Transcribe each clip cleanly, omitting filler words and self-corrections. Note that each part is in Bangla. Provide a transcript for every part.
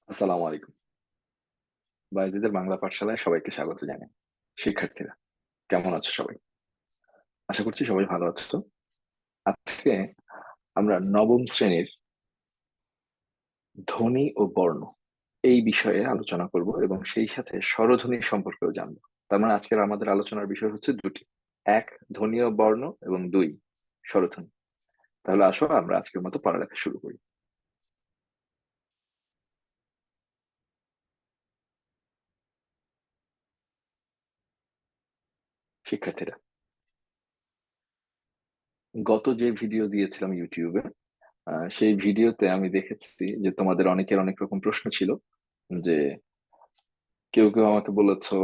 আসসালামু আলাইকুম। বায়েজিদের বাংলা পাঠশালায় সবাইকে স্বাগত জানাই। শিক্ষার্থীরা কেমন আছো সবাই? আশা করছি সবাই ভালো আছো। আজকে আমরা নবম শ্রেণীর ধ্বনি ও বর্ণ এই বিষয়ে আলোচনা করব এবং সেই সাথে স্বরধ্বনি সম্পর্কেও জানবো। তার মানে আজকের আমাদের আলোচনার বিষয় হচ্ছে দুটি। এক, ধ্বনি ও বর্ণ, এবং দুই, স্বরধ্বনি। তাহলে আসো আমরা আজকের মতো পড়ালেখা শুরু করি। শিক্ষার্থীরা, গত যে ভিডিও দিয়েছিলাম ইউটিউবে, সেই ভিডিওতে আমি দেখেছি যে তোমাদের অনেকের অনেক রকম প্রশ্ন ছিল। যে কেউ কেউ আমাকে বলেছো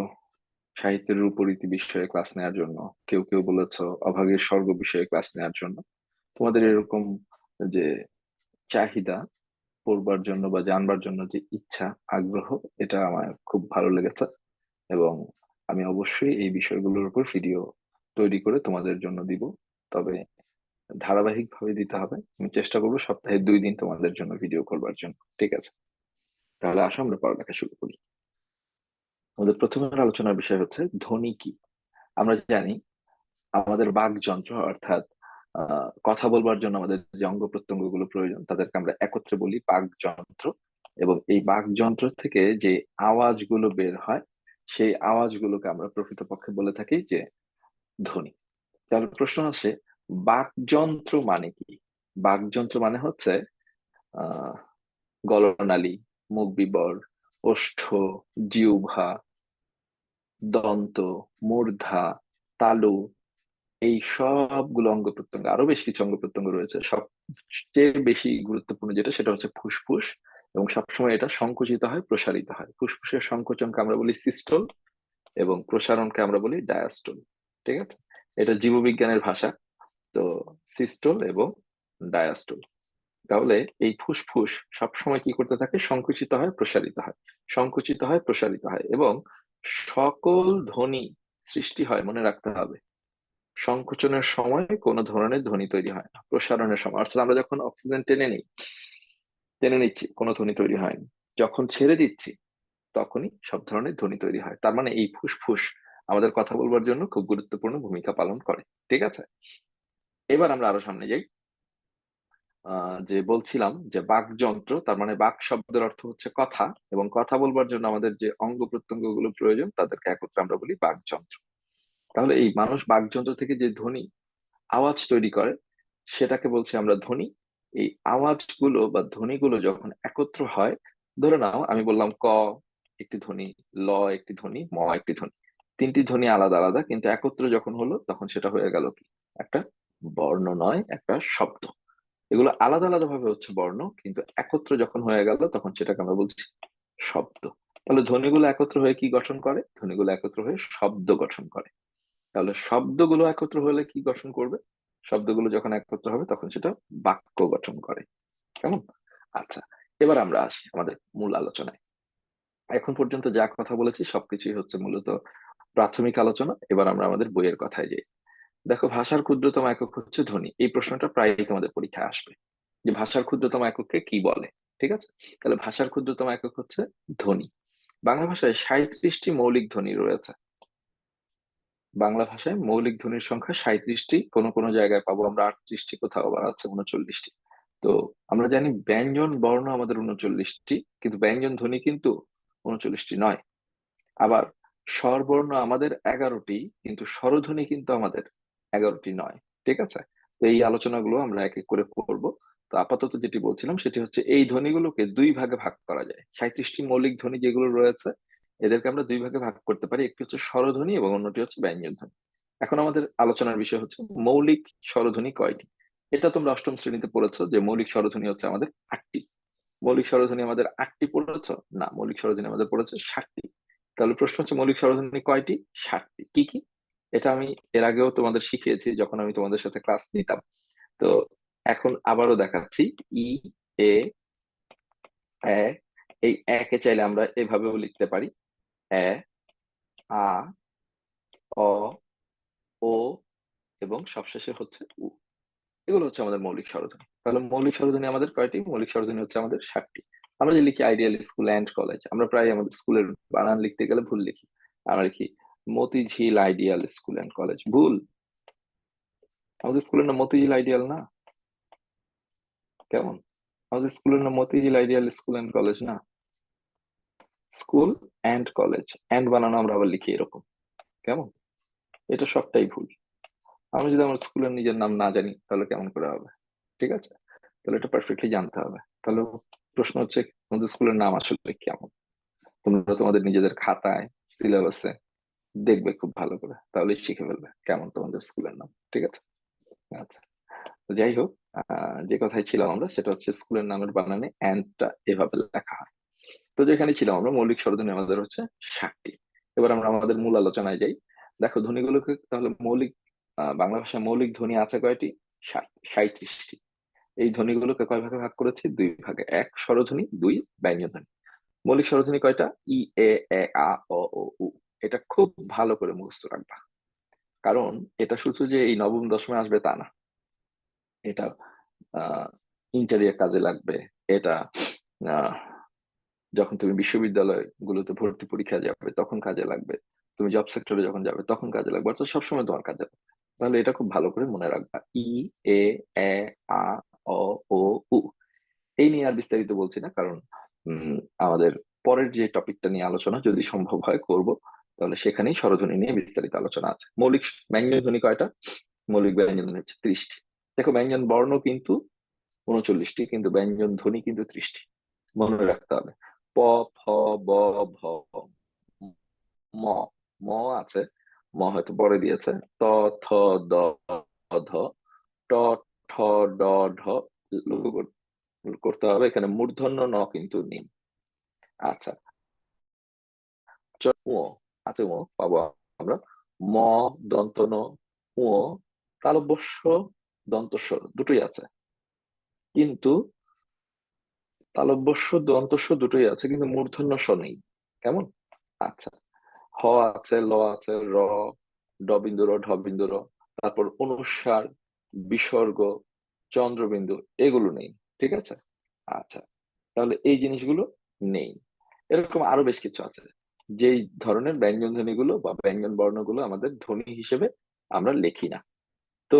সাহিত্যের রূপরীতি বিষয়ে ক্লাস নেওয়ার জন্য, কেউ কেউ বলেছো অভাগীর স্বর্গ বিষয়ে ক্লাস নেওয়ার জন্য। তোমাদের এরকম যে চাহিদা পড়বার জন্য বা জানবার জন্য যে ইচ্ছা, আগ্রহ, এটা আমার খুব ভালো লেগেছে। এবং আমি অবশ্যই এই বিষয়গুলোর উপর ভিডিও তৈরি করে তোমাদের জন্য দিব। তবে ধারাবাহিক ভাবে দিতে হবে। আমি চেষ্টা করবো সপ্তাহে 2 দিন তোমাদের জন্য ভিডিও করবার জন্য। ঠিক আছে? তাহলে আসো আমরা পড়ালেখা শুরু করি। আমাদের প্রথমের আলোচনার বিষয় হচ্ছে ধ্বনি কি। আমরা জানি আমাদের বাকযন্ত্র, অর্থাৎ কথা বলবার জন্য আমাদের যে অঙ্গ প্রত্যঙ্গ গুলো প্রয়োজন তাদেরকে আমরা একত্রে বলি বাকযন্ত্র। এবং এই বাকযন্ত্র থেকে যে আওয়াজগুলো বের হয় সেই আওয়াজগুলোকে আমরা প্রকৃতপক্ষে বলে থাকি যে ধ্বনি। তাহলে প্রশ্ন হচ্ছে, বাকযন্ত্র মানে কি? বাকযন্ত্র মানে হচ্ছে আহ গলনালী, মুখবিবর, ওষ্ঠ, জিহ্বা, দন্ত, মূর্ধা, তালু, এই সবগুলো অঙ্গ প্রত্যঙ্গ, আরো বেশ কিছু অঙ্গ প্রত্যঙ্গ রয়েছে। সবচেয়ে বেশি গুরুত্বপূর্ণ যেটা, সেটা হচ্ছে ফুসফুস। এবং সবসময় এটা সংকুচিত হয়, প্রসারিত হয়। ফুসফুসের সংকোচনকে আমরা বলি সিস্টল, এবং প্রসারণকে আমরা বলি ডায়াস্টল। ঠিক আছে? এটা জীববিজ্ঞানের ভাষা। তো সিস্টল এবং ডায়াস্টল। তাহলে এই ফুসফুস সবসময় কি করতে থাকে? সংকুচিত হয়, প্রসারিত হয়, সংকুচিত হয়, প্রসারিত হয়। এবং সকল ধ্বনি সৃষ্টি হয়, মনে রাখতে হবে, সংকোচনের সময় কোনো ধরনের ধ্বনি তৈরি হয় না, প্রসারণের সময়, অর্থাৎ আমরা যখন অক্সিজেন টেনে নিচ্ছি কোনো ধ্বনি তৈরি হয়নি, যখন ছেড়ে দিচ্ছি তখনই সব ধরনের ধ্বনি তৈরি হয়। তার মানে এই ফুসফুস আমাদের কথা বলবার জন্য খুব গুরুত্বপূর্ণ ভূমিকা পালন করে। ঠিক আছে? এবার আমরা আরো সামনে যাই। যে বলছিলাম যে বাকযন্ত্র, তার মানে বাক শব্দের অর্থ হচ্ছে কথা, এবং কথা বলবার জন্য আমাদের যে অঙ্গ প্রত্যঙ্গ গুলো প্রয়োজন তাদেরকে একত্রে আমরা বলি বাকযন্ত্র। তাহলে এই মানুষ বাকযন্ত্র থেকে যে ধ্বনি, আওয়াজ তৈরি করে সেটাকে বলছি আমরা ধ্বনি। এই আওয়াজগুলো বা ধ্বনিগুলো যখন একত্র হয়, ধরে নাও আমি বললাম ক একটি ধ্বনি, ল একটি ধ্বনি, ম একটি ধ্বনি। তিনটি ধ্বনি আলাদা আলাদা, কিন্তু একত্র যখন হলো তখন সেটা হয়ে গেল কি? একটা বর্ণ নয়, একটা শব্দ। এগুলো আলাদা আলাদা ভাবে হচ্ছে বর্ণ, কিন্তু একত্র যখন হয়ে গেল তখন সেটাকে আমরা বলছি শব্দ। তাহলে ধ্বনিগুলো একত্র হয়ে কি গঠন করে? ধ্বনিগুলো একত্র হয়ে শব্দ গঠন করে। তাহলে শব্দগুলো একত্র হলে কি গঠন করবে? শব্দগুলো যখন একত্র হবে তখন সেটা বাক্য গঠন করে। কেমন? আচ্ছা, এবার আমরা আসি আমাদের মূল আলোচনায়। এখন পর্যন্ত যা কথা বলেছি সবকিছুই হচ্ছে মূলত প্রাথমিক আলোচনা। এবার আমরা আমাদের বইয়ের কথায় যাই। দেখো, ভাষার ক্ষুদ্রতম একক হচ্ছে ধ্বনি। এই প্রশ্নটা প্রায়ই তোমাদের পরীক্ষায় আসবে যে ভাষার ক্ষুদ্রতম এককে কি বলে। ঠিক আছে? তাহলে ভাষার ক্ষুদ্রতম একক হচ্ছে ধ্বনি। বাংলা ভাষায় 37টি মৌলিক ধ্বনি রয়েছে। বাংলা ভাষায় মৌলিক ধ্বনির সংখ্যা 37টি, কোনো কোনো জায়গায় পাবো আমরা 38টি, কোথাও আবার আছে 39টি। তো আমরা জানি ব্যঞ্জন বর্ণ আমাদের 39টি, কিন্তু ব্যঞ্জন ধ্বনি কিন্তু 39টি নয়। আবার স্বরবর্ণ আমাদের 11টি, কিন্তু স্বরধ্বনি কিন্তু আমাদের 11টি নয়। ঠিক আছে? তো এই আলোচনাগুলো আমরা এক এক করে করব। তো আপাতত যেটি বলছিলাম সেটি হচ্ছে, এই ধ্বনিগুলোকে দুই ভাগে ভাগ করা যায়। 37টি মৌলিক ধ্বনি যেগুলো রয়েছে এদেরকে আমরা দুই ভাগে ভাগ করতে পারি। একটি হচ্ছে স্বরধ্বনি এবং অন্যটি হচ্ছে ব্যঞ্জন ধ্বনি। এখন আমাদের আলোচনার বিষয় হচ্ছে মৌলিক স্বরধ্বনি কয়টি। এটা তোমরা অষ্টম শ্রেণীতে পড়েছো যে মৌলিক স্বরধ্বনি হচ্ছে আমাদের 8টি। মৌলিক স্বরধ্বনি আমাদের 8টি পড়েছো? না, মৌলিক স্বরধ্বনি আমাদের পড়েছে 7টি। তাহলে প্রশ্ন হচ্ছে মৌলিক স্বরধ্বনি কয়টি? 7টি। কি কি? এটা আমি এর আগেও তোমাদের শিখিয়েছি যখন আমি তোমাদের সাথে ক্লাস নিতাম। তো এখন আবারও দেখাচ্ছি। ই, এ, এ। এই একে চাইলে আমরা এভাবেও লিখতে পারি, এ, আ, অ, ও, এবং সবশেষে হচ্ছে উ। এগুলো হচ্ছে আমাদের মৌলিক স্বরধ্বনি। তাহলে মৌলিক স্বরধ্বনি আমাদের কয়টি? মৌলিক স্বরধ্বনি হচ্ছে আমাদের 7টি। আমরা যে লিখি আইডিয়াল স্কুল অ্যান্ড কলেজ, আমরা প্রায় আমাদের স্কুলের বানান লিখতে গেলে ভুল লিখি। আমরা লিখি Motijheel ideal school and college, ভুল। আমাদের স্কুলের নাম মতিঝিল আইডিয়াল না। কেমন? আমাদের স্কুলের নাম Motijheel ideal school and college না, স্কুল অ্যান্ড কলেজ, অ্যান্ড বানানো আমরা আবার লিখি এরকম। কেমন? এটা সবটাই ভুল। আমি যদি আমার স্কুলের নিজের নাম না জানি তাহলে কেমন করে হবে? ঠিক আছে, তাহলে এটা পারফেক্টলি জানতে হবে। তাহলে প্রশ্ন হচ্ছে তোমাদের স্কুলের নাম আসলে কেমন। তোমরা তোমাদের নিজেদের খাতায়, সিলেবাসে দেখবে খুব ভালো করে, তাহলেই শিখে ফেলবে কেমন তোমাদের স্কুলের নাম। ঠিক আছে? আচ্ছা, তো যাই হোক, যে কথায় ছিলাম আমরা, সেটা হচ্ছে স্কুলের নামের বানানে অ্যান্ডটা এভাবে লেখা হয়। তো যেখানে ছিলাম আমরা, মৌলিক স্বরধ্বনি আমাদের হচ্ছে 60টি। এবার আমরা আমাদের মূল আলোচনায় যাই। দেখো ধ্বনিগুলোকে তাহলে মৌলিক, বাংলা ভাষায় মৌলিক ধ্বনি আছে কয়টি? 37টি। এই ধ্বনিগুলোকে কয় ভাগে ভাগ করেছি? দুই ভাগে। এক স্বরধ্বনি, দুই ব্যঞ্জনধ্বনি। মৌলিক স্বরধ্বনি কয়টা? ই, এ আ, অ, ও, উ। এটা খুব ভালো করে মুখস্থ রাখবা, কারণ এটা শুধু যে এই নবম দশমে আসবে তা না। এটা ইন্টারিয়ার কাজে লাগবে। এটা আহ, যখন তুমি বিশ্ববিদ্যালয় গুলোতে ভর্তি পরীক্ষা যাবে তখন কাজে লাগবে। তুমি জব সেক্টরে যখন যাবে তখন কাজে লাগবে, অর্থাৎ সবসময় তোমার কাজে লাগবে। তাহলে এটা খুব ভালো করে মনে রাখবা। ই, এ আ, অ, ও, উ। এই নিয়ে আর বিস্তারিত বলছি না, কারণ উম আমাদের পরের যে টপিকটা নিয়ে আলোচনা যদি সম্ভব হয় করব, তাহলে সেখানেই স্বরধ্বনি নিয়ে বিস্তারিত আলোচনা আছে। মৌলিক ব্যঞ্জন ধ্বনি কয়টা? মৌলিক ব্যঞ্জন ধ্বনি হচ্ছে 30টি। দেখো, ব্যঞ্জন বর্ণ কিন্তু 39টি, কিন্তু ব্যঞ্জন ধ্বনি কিন্তু 30টি। মনে রাখতে হবে। প, ফ, ব, ভ, ম। ম আছে, ম হয়তো পরে দিয়েছে। ত, থ, দ, ধ, ট, ঠ, ড, ঢ। লঘু করতে হবে, এখানে মূর্ধন্য ন কিন্তু নেই। আচ্ছা, ও আছে, ও পাবো আমরা। ম, দন্ত ন, ও, তালব্যস্য, দন্তস্বর দুটোই আছে, কিন্তু তালব্যস্য দন্তস্ব দুটোই আছে, কিন্তু মূর্ধন্য স নেই। কেমন? আচ্ছা, হ আছে, ল আছে, র, ড বিন্দু র, ঢ বিন্দু র, তারপর অনুস্বার, বিসর্গ, চন্দ্রবিন্দু, এগুলো নেই। ঠিক আছে? আচ্ছা, তাহলে এই জিনিসগুলো নেই। এরকম আরো বেশ কিছু আছে, যেই ধরনের ব্যঞ্জন ধ্বনিগুলো বা ব্যঞ্জন বর্ণগুলো আমাদের ধ্বনি হিসেবে আমরা লিখি না। তো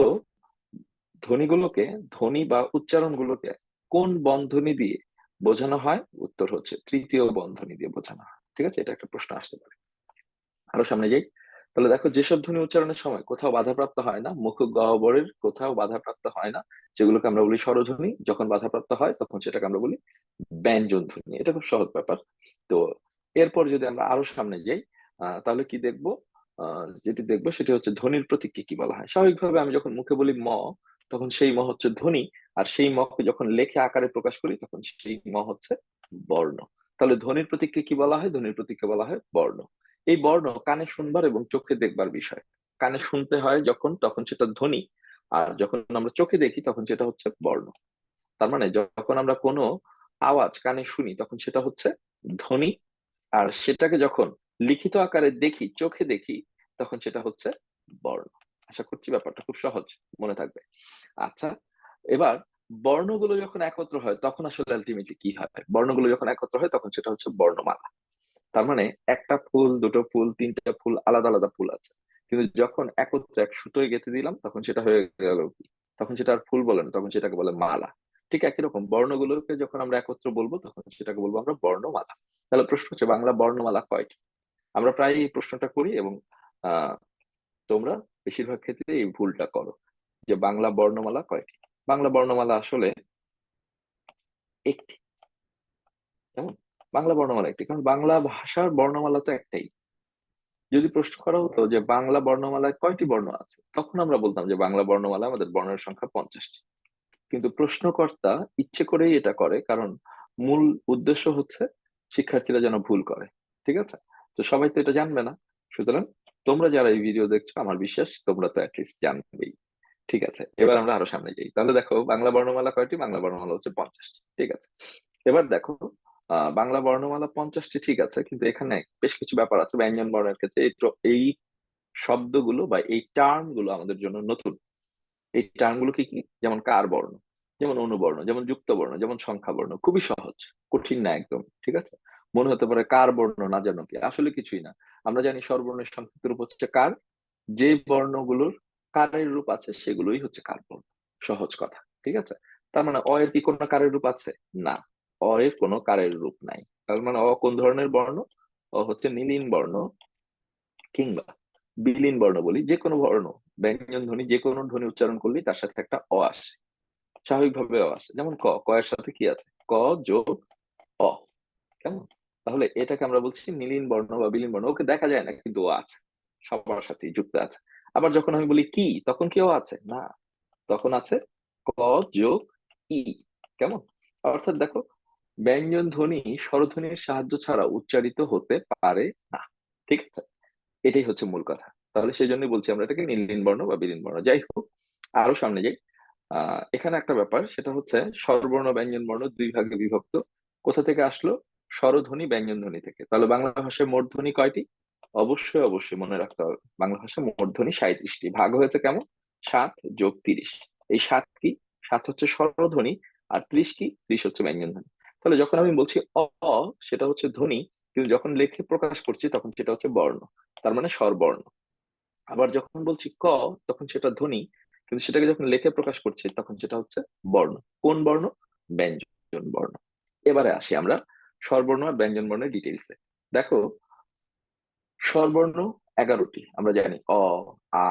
ধ্বনিগুলোকে, ধ্বনি বা উচ্চারণগুলোকে কোন বন্ধনী দিয়ে বোঝানো হয়? উত্তর হচ্ছে তৃতীয় বন্ধনী দিয়ে বোঝানো হয়। ঠিক আছে, এটা একটা প্রশ্ন আসতে পারে। আরো সামনে যাই। তাহলে দেখো, যেসব ধ্বনি উচ্চারণের সময় কোথাও বাধাপ্রাপ্ত হয় না, মুখ গহ্বরের কোথাও বাধাপ্রাপ্ত হয় না, যেগুলোকে আমরা বলি স্বরধ্বনি, যখন বাধাপ্রাপ্ত হয় তখন সেটাকে আমরা বলি ব্যঞ্জন ধ্বনি। এটা খুব সহজ ব্যাপার। তো এরপর যদি আমরা আরো সামনে যাই, তাহলে কি দেখবো? যেটি দেখবো সেটি হচ্ছে ধ্বনির প্রতীককে কি বলা হয়। স্বাভাবিকভাবে আমি যখন মুখে বলি ম, তখন সেই ম হচ্ছে ধ্বনি, আর সেই মকে যখন লেখে আকারে প্রকাশ করি তখন সেই ম হচ্ছে বর্ণ। তাহলে ধ্বনির প্রতীককে কি বলা হয়? ধ্বনির প্রতীককে বলা হয় বর্ণ। এই বর্ণ কানে শুনবার এবং চোখে দেখবার বিষয়। কানে শুনতে হয় যখন, তখন সেটা ধ্বনি, আর যখন আমরা চোখে দেখি তখন সেটা হচ্ছে বর্ণ। তার মানে যখন আমরা কোনো আওয়াজ কানে শুনি তখন সেটা হচ্ছে ধ্বনি, আর সেটাকে যখন লিখিত আকারে দেখি, চোখে দেখি, তখন সেটা হচ্ছে বর্ণ। আশা করছি ব্যাপারটা খুব সহজ, মনে থাকবে। আচ্ছা, এবার বর্ণগুলো যখন একত্র হয় তখন আসলে আলটিমেটলি কি হয়? বর্ণগুলো যখন একত্র হয় তখন সেটা হচ্ছে বর্ণমালা। তার মানে একটা ফুল, দুটো ফুল, তিনটা ফুল, আলাদা আলাদা ফুল আছে, কিন্তু যখন একত্রে এক সুতোয় গেঁথে দিলাম তখন সেটা হয়ে গেল কি? তখন সেটা আর ফুল বলে না, তখন সেটাকে বলে মালা। ঠিক একই রকম বর্ণগুলোকে যখন আমরা একত্র বলবো তখন সেটাকে বলবো আমরা বর্ণমালা। তাহলে প্রশ্ন হচ্ছে, বাংলা বর্ণমালা কয়টি? আমরা প্রায় এই প্রশ্নটা করি, এবং আহ তোমরা বেশিরভাগ ক্ষেত্রে এই ভুলটা করো, যে বাংলা বর্ণমালা কয়টি। বাংলা বর্ণমালা আসলে একটি। কেমন? বাংলা বর্ণমালা একটি, কারণ বাংলা ভাষার বর্ণমালা তো একটাই। যদি প্রশ্ন করা হতো যে বাংলা বর্ণমালায় কয়টি বর্ণ আছে, তখন আমরা বলতাম যে বাংলা বর্ণমালা আমাদের বর্ণের সংখ্যা 50টি। কিন্তু প্রশ্নকর্তা ইচ্ছে করেই এটা করে, কারণ মূল উদ্দেশ্য হচ্ছে শিক্ষার্থীরা যেন ভুল করে। ঠিক আছে? তো সবাই তো এটা জানবে না। সুতরাং তোমরা যারা এই ভিডিও দেখছো, আমার বিশ্বাস তোমরা তো অ্যাটলিস্ট জানবেই। ঠিক আছে, এবার আমরা আরো সামনে যাই। তাহলে দেখো, বাংলা বর্ণমালা কয়টি? বাংলা বর্ণমালা হচ্ছে 50টি। ঠিক আছে, এবার দেখো, বাংলা বর্ণমালা 50টি, ঠিক আছে, কিন্তু এখানে বেশ কিছু ব্যাপার আছে ব্যঞ্জন বর্ণের ক্ষেত্রে। এই শব্দগুলো বা এই টার্ম গুলো আমাদের জন্য নতুন। এই টার্ম গুলো কি কি? যেমন কার বর্ণ। যেমন অনুবর্ণ, যেমন যুক্ত বর্ণ, যেমন সংখ্যা বর্ণ, খুবই সহজ, কঠিন না একদম, ঠিক আছে? মনে হতে পারে কার বর্ণ না জানো কি, আসলে কিছুই না। আমরা জানি স্বরবর্ণের সংক্ষিপ্ত রূপ হচ্ছে কার। যে বর্ণগুলোর কারের রূপ আছে সেগুলোই হচ্ছে কার বর্ণ। সহজ কথা, ঠিক আছে? তার মানে অ এর কি কোনো কারের রূপ আছে? না, অ এর কোনো কারের রূপ নাই। তার মানে অ কোন ধরনের বর্ণ? অ হচ্ছে নীলিন বর্ণ কিংবা বিলীন বর্ণ বলি, যে কোনো বর্ণ, ব্যঞ্জন ধ্বনি, যে কোনো ধ্বনি উচ্চারণ করলেই তার সাথে একটা অ আসে, স্বাভাবিকভাবে অ আসে। যেমন ক, ক এর সাথে কি আছে? ক যোগ অ। কেমন? তাহলে এটাকে আমরা বলছি নীলিন বর্ণ বা বিলীন বর্ণ। ওকে দেখা যায় না কিন্তু ও আছে, সবার সাথেই যুক্ত আছে। আবার যখন আমি বলি কি, তখন কি ও আছে? না, তখন আছে ক যোগ ই। কেমন? অর্থাৎ দেখো, ব্যঞ্জন ধ্বনি স্বরধ্বনির সাহায্য ছাড়া উচ্চারিত হতে পারে না, ঠিক আছে? এটাই হচ্ছে মূল কথা। তাহলে সেই জন্যই বলছি আমরা এটাকে নীলিন বর্ণ বা বিলীন বর্ণ। যাই হোক, আরো সামনে যাই। এখানে একটা ব্যাপার, সেটা হচ্ছে স্বরবর্ণ ব্যঞ্জন বর্ণ দুই ভাগে বিভক্ত। কোথা থেকে আসলো? স্বরধ্বনি ব্যঞ্জন ধ্বনি থেকে। তাহলে বাংলা ভাষায় মোট ধ্বনি কয়টি? অবশ্যই অবশ্যই মনে রাখতে হবে, বাংলা ভাষায় মোট ধ্বনি 37টি। ভাগ হয়েছে কেমন? 7 যোগ 30। এই 7 কি? 7 হচ্ছে স্বরধ্বনি, আর 30 কি? 30 হচ্ছে ব্যঞ্জন ধ্বনি। তাহলে যখন আমি বলছি অ, সেটা হচ্ছে ধ্বনি, কিন্তু যখন লেখে প্রকাশ করছি তখন সেটা হচ্ছে বর্ণ, তার মানে স্বরবর্ণ। আবার যখন বলছি ক, তখন সেটা ধ্বনি, কিন্তু সেটাকে যখন লেখে প্রকাশ করছি তখন সেটা হচ্ছে বর্ণ। কোন বর্ণ? ব্যঞ্জন বর্ণ। এবারে আসি আমরা স্বরবর্ণ আর ব্যঞ্জন বর্ণের ডিটেলসে। দেখো, স্বরবর্ণ 11টি আমরা জানি। অ, আ,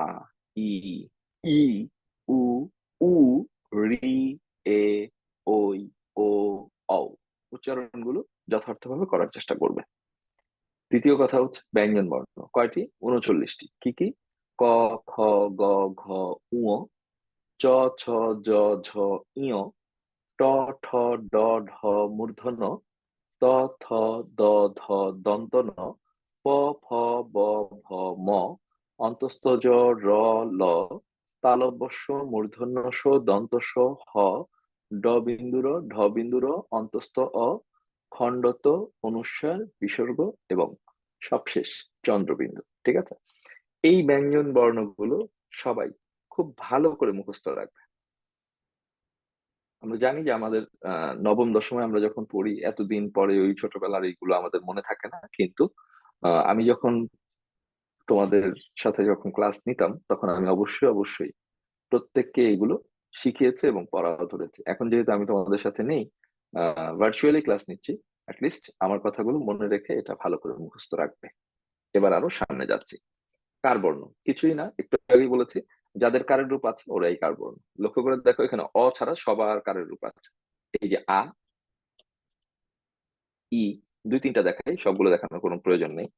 ই, ই, উ, উ, রি, এ, ওই, ও, অ। উচ্চারণগুলো যথার্থভাবে করার চেষ্টা করবে। দ্বিতীয় কথা হচ্ছে ব্যঞ্জন বর্ণ কয়টি? 39টি। কি কি? ক, খ, গ, ঘ, ঙ, চ, ছ, জ, ঝ, ইয়, ট, ঠ, ড, ঢ মূর্ধন্য, ত, থ, দ, ধ দন্ত ন, প, ফ, ব, ভ, ম, অন্তস্থ জ, র, ল, তালব্যস্য মূর্ধন্য স দন্ত স, হ, ড বিন্দুর, ঢ বিন্দুর, অন্তস্থ অ, খণ্ডত অনুস্বার বিসর্গ, এবং সবশেষ চন্দ্রবিন্দু, ঠিক আছে? এই ব্যঞ্জন বর্ণগুলো সবাই খুব ভালো করে মুখস্থ রাখবে। আমরা জানি যে আমাদের নবম দশমে আমরা যখন পড়ি, এতদিন পরে ওই ছোটবেলার এইগুলো আমাদের মনে থাকে না, কিন্তু আমি যখন তোমাদের সাথে যখন ক্লাস নিতাম তখন আমি অবশ্যই অবশ্যই প্রত্যেককে এগুলো শিখিয়েছে এবং পড়াও ধরেছে। এখন যেহেতু আমি তোমাদের সাথে নেই, ভার্চুয়ালি ক্লাস নিচ্ছি, অ্যাটলিস্ট আমার কথাগুলো মনে রেখে এটা ভালো করে মুখস্থ রাখবে। এবার আরো সামনে যাচ্ছি। কার বর্ণ কিছুই না, একটু আগেই বলেছি, যাদের কারের রূপ আছে ওরাই কার বর্ণ। লক্ষ্য করে দেখো, এখানে অ ছাড়া সবার কারের রূপ আছে। এই যে আ, ই, দুই তিনটা দেখাই, সবগুলো দেখানোর কোনো প্রয়োজন নেই,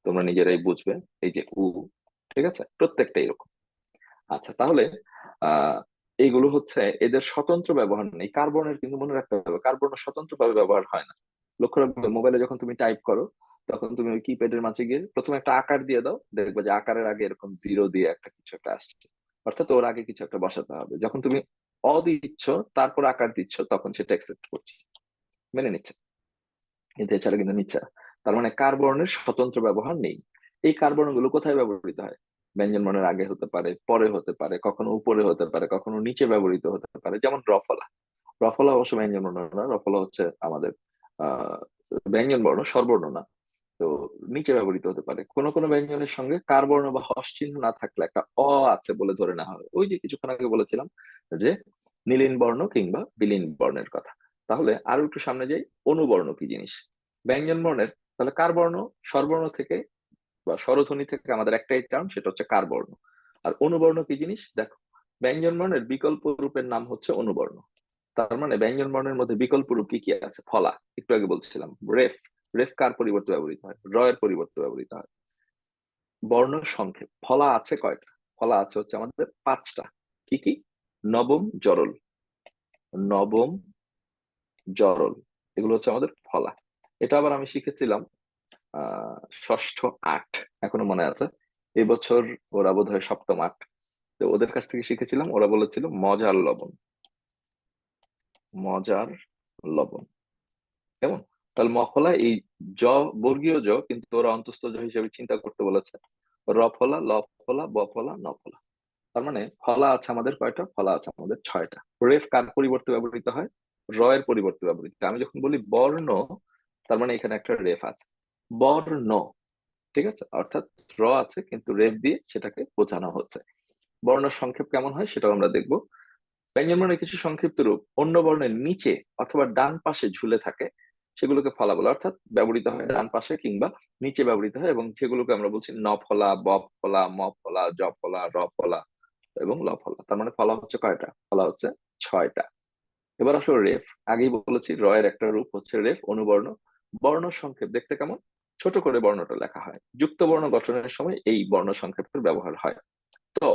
তোমরা নিজেরাই বুঝবে। এই যে উ, ঠিক আছে, প্রত্যেকটা এরকম। আচ্ছা, তাহলে আহ এইগুলো হচ্ছে এদের স্বতন্ত্র ব্যবহার নেই। কার্বনের কিন্তু মনে রাখতে হবে, কার্বন স্বতন্ত্র ভাবে ব্যবহার হয় না। লক্ষ্য রাখবে, মোবাইলে যখন তুমি টাইপ করো তখন তুমি ওই কিপ্যাডের মাঝে গিয়ে প্রথমে একটা আকার দিয়ে দাও, দেখবে যে আকারের আগে এরকম জিরো দিয়ে একটা কিছু একটা আসছে, অর্থাৎ ওর আগে কিছু একটা বসাতে হবে। যখন তুমি অ দিচ্ছ, তারপর আকার দিচ্ছ, তখন সেটা অ্যাকসেপ্ট করছি, মেনে নিচ্ছে, কিন্তু এছাড়া কিন্তু নিচ্ছে না। তার মানে কার বর্ণের স্বতন্ত্র ব্যবহার নেই। এই কার বর্ণগুলো কোথায় ব্যবহৃত হয়? ব্যঞ্জন বর্ণের আগে হতে পারে, পরে হতে পারে, কখনো উপরে হতে পারে, কখনো নিচে ব্যবহৃত হতে পারে। যেমন রফলা, রফলা অবশ্য ব্যঞ্জন বর্ণ না, রফলা হচ্ছে আমাদের আহ ব্যঞ্জন বর্ণ, স্বরবর্ণ না। তো নিচে ব্যবহৃত হতে পারে। কোনো কোনো ব্যঞ্জনের সঙ্গে কার বর্ণ বা হস চিহ্ন না থাকলে একটা অ আছে বলে ধরে নেওয়া হবে। ওই যে কিছুক্ষণ আগে বলেছিলাম যে নীলিন বর্ণ কিংবা বিলীন বর্ণের কথা। তাহলে আরো একটু সামনে যাই, অনুবর্ণ কি জিনিস? ব্যঞ্জন বর্ণের, তাহলে কার বর্ণ, স্বরবর্ণ থেকে বা স্বরধ্বনি থেকে আমাদের একটাই টার্ম, সেটা হচ্ছে কার বর্ণ। আর অনুবর্ণ কি জিনিস দেখো, ব্যঞ্জন বর্ণের বিকল্প রূপের নাম হচ্ছে অনুবর্ণ। তার মানে ব্যঞ্জন বর্ণের মধ্যে বিকল্প রূপ কি কি আছে? ফলা, একটু আগে বলছিলাম। রেফ, রেফ কার পরিবর্তে ব্যবহৃত হয়? র এর পরিবর্তে ব্যবহৃত হয়। বর্ণ সংক্ষেপ, ফলা আছে কয়টা? ফলা আছে হচ্ছে আমাদের 5টা। কি কি? নবম, জরল, নবম, জরল, এগুলো হচ্ছে আমাদের ফলা। এটা আবার আমি শিখেছিলাম আহ ষষ্ঠ আট, এখনো মনে আছে। এবছর ওরা বোধ হয় সপ্তম আট। তো ওদের কাছ থেকে শিখেছিলাম, ওরা বলেছিল মজার লবণ, মজার লবণ। কেমন? তাহলে মফলা এই জ, বর্গীয় জ, কিন্তু ওরা অন্তস্থ জ হিসেবে চিন্তা করতে বলেছে। র ফলা, ল ফলা, ব ফলা, ন ফলা। তার মানে ফলা আছে আমাদের কয়টা? ফলা আছে আমাদের 6টা। রেফ কার পরিবর্তে ব্যবহৃত হয়? র এর পরিবর্তে ব্যবহৃত হয়। আমি যখন বলি বর্ণ, তার মানে এখানে একটা রেফ আছে। বর্ণ, ঠিক আছে, অর্থাৎ র আছে কিন্তু রেফ দিয়ে সেটাকে বোঝানো হচ্ছে। বর্ণ সংক্ষেপ কেমন হয় সেটাও আমরা দেখবো। ব্যঞ্জন বর্ণের কিছু সংক্ষিপ্ত রূপ অন্য বর্ণের নিচে অথবা ডান পাশে ঝুলে থাকে, সেগুলোকে ফলা বলে, অর্থাৎ ব্যবহৃত হয় ডান পাশে কিংবা নিচে ব্যবহৃত হয়, এবং সেগুলোকে আমরা বলছি ন ফলা, ব ফলা, ম ফলা, জ ফলা, র ফলা এবং ল ফলা। তার মানে ফলা হচ্ছে কয়টা? ফলা হচ্ছে 6টা। এবার আসলে রেফ, আগেই বলেছি র এর একটা রূপ হচ্ছে রেফ, অনুবর্ণ। বর্ণ সংক্ষেপ দেখতে কেমন? ছোট করে বর্ণটা লেখা হয়। যুক্ত বর্ণ গঠনের সময় এই বর্ণ সংক্ষেপের ব্যবহার হয়। তো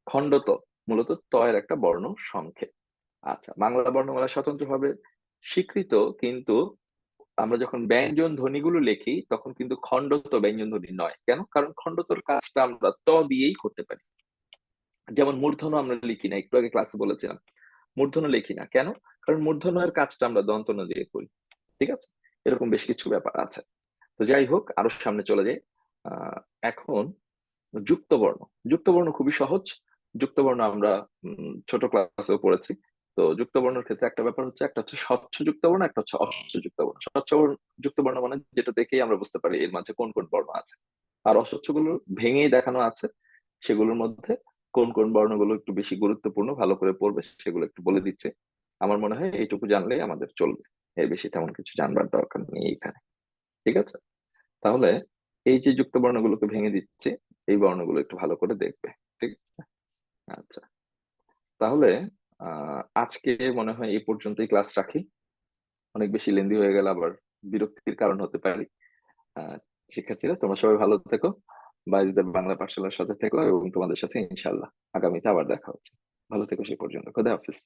খণ্ডত মূলত ত এর একটা বর্ণ সংক্ষেপ। আচ্ছা, বাংলা বর্ণমালা স্বতন্ত্রভাবে স্বীকৃত, কিন্তু আমরা যখন ব্যঞ্জন ধ্বনিগুলো লিখি তখন কিন্তু খণ্ডত ব্যঞ্জন ধ্বনি নয়। কেন? কারণ খণ্ডতর কাজটা আমরা ত দিয়েই করতে পারি। যেমন মূর্ধন্য আমরা লিখি না, একটু আগে ক্লাসে বলেছিলাম মূর্ধন্য লিখি না কেন? কারণ মূর্ধন্যের কাজটা আমরা দন্তন্য দিয়ে করি। ঠিক আছে, এরকম বেশ কিছু ব্যাপার আছে। তো যাই হোক, আরো সামনে চলে যাই। এখন যুক্ত বর্ণ। যুক্ত বর্ণ খুবই সহজ। যুক্ত বর্ণ আমরা ছোট ক্লাসেও পড়েছি। তো যুক্ত বর্ণের ক্ষেত্রে একটা ব্যাপার হচ্ছে, একটা হচ্ছে স্বচ্ছ যুক্ত বর্ণ, একটা হচ্ছে অস্বচ্ছ যুক্ত বর্ণ। যুক্ত বর্ণ মানে যেটা দেখেই আমরা বুঝতে পারি এর মাঝে কোন কোন বর্ণ আছে। আর অস্বচ্ছ গুলো ভেঙেই দেখানো আছে, সেগুলোর মধ্যে কোন কোন বর্ণগুলো একটু বেশি গুরুত্বপূর্ণ, ভালো করে পড়বে সেগুলো একটু বলে দিচ্ছে। আমার মনে হয় এইটুকু জানলেই আমাদের চলবে, এর বেশি তেমন কিছু জানবার দরকার নেই এখানে। ঠিক আছে, তাহলে এই যে যুক্ত বর্ণগুলোকে ভেঙে দিচ্ছে, এই বর্ণগুলো একটু ভালো করে দেখবে। ঠিক আছে, আচ্ছা, তাহলে আজকে মনে হয় এই পর্যন্তই ক্লাস রাখি। অনেক বেশি লেন্দি হয়ে গেল, আবার বিরক্তির কারণ হতে পারি। আহ শিক্ষার্থীরা তোমরা সবাই ভালো থেকো, বাইজুদের বাংলা পাঠশালার সাথে থেকো, এবং তোমাদের সাথে ইনশাল্লাহ আগামীতে আবার দেখা হচ্ছে। ভালো থেকো, সেই পর্যন্ত খোদা হাফিজ।